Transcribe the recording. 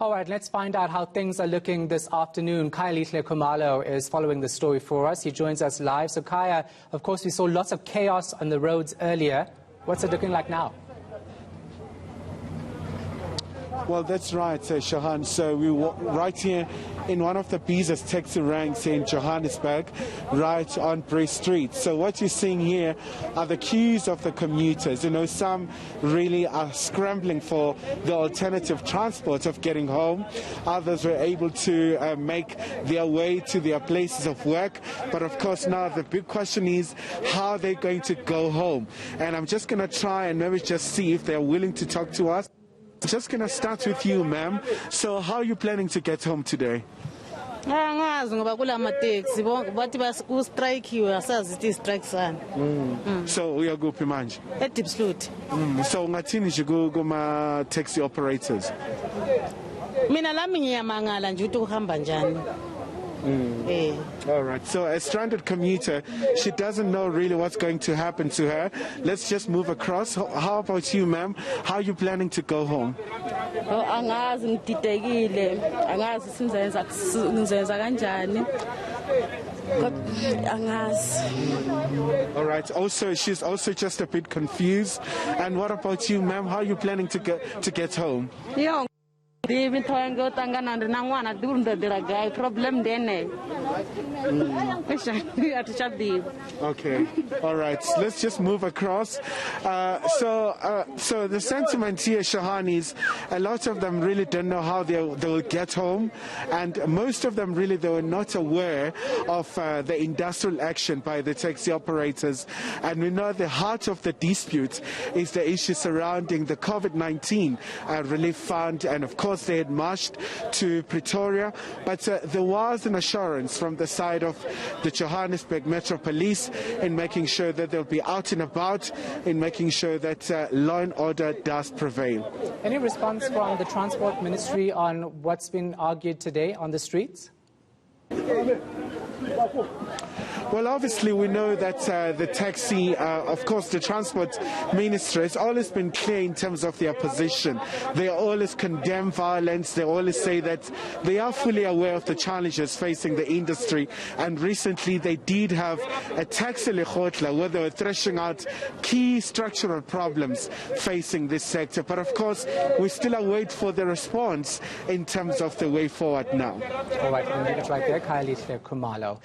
All right, let's find out how things are looking this afternoon. Khaya Khumalo is following the story for us. He joins us live. So Khaya, of course, we saw lots of chaos on the roads earlier. What's it looking like now? Well, that's right, Shahan. So we were right here in one of the busiest taxi ranks in Johannesburg, right on Bree Street. So what you're seeing here are the queues of the commuters. You know, some really are scrambling for the alternative transport of getting home. Others were able to make their way to their places of work. But of course, now the big question is how they're going to go home. And I'm just going to try and maybe just see if they're willing to talk to us. Just going to start with you, ma'am. So how are you planning to get home today? So we are good, Pimanj. Deep Sloot. So ngathini nje kuma taxi operators? Mina lami ngiyamangala nje ukuthi uhamba njani. All right. So a stranded commuter, she doesn't know really what's going to happen to her. Let's just move across. How about you, ma'am? How are you planning to go home? Angazi ngididekile. Angazi sinzenza kanjani. All right. Also, she's also just a bit confused. And what about you, ma'am? How are you planning to get home? Problem Okay. All right. Let's just move across. So the sentiment here, Shahan, is a lot of them really don't know how they will get home, and most of them really they were not aware of the industrial action by the taxi operators. And we know the heart of the dispute is the issue surrounding the COVID-19 relief fund, and of course they had marched to Pretoria, but there was an assurance from the side of the Johannesburg Metro Police in making sure that they'll be out and about, in making sure that law and order does prevail. Any response from the Transport Ministry on what's been argued today on the streets? Well, obviously, we know that the taxi, of course, the Transport Ministry has always been clear in terms of their position. They always condemn violence. They always say that they are fully aware of the challenges facing the industry. And recently, they did have a taxi lekgotla where they were thrashing out key structural problems facing this sector. But of course, we still await for the response in terms of the way forward now. All right, we'll leave it right there. Khaya Khumalo.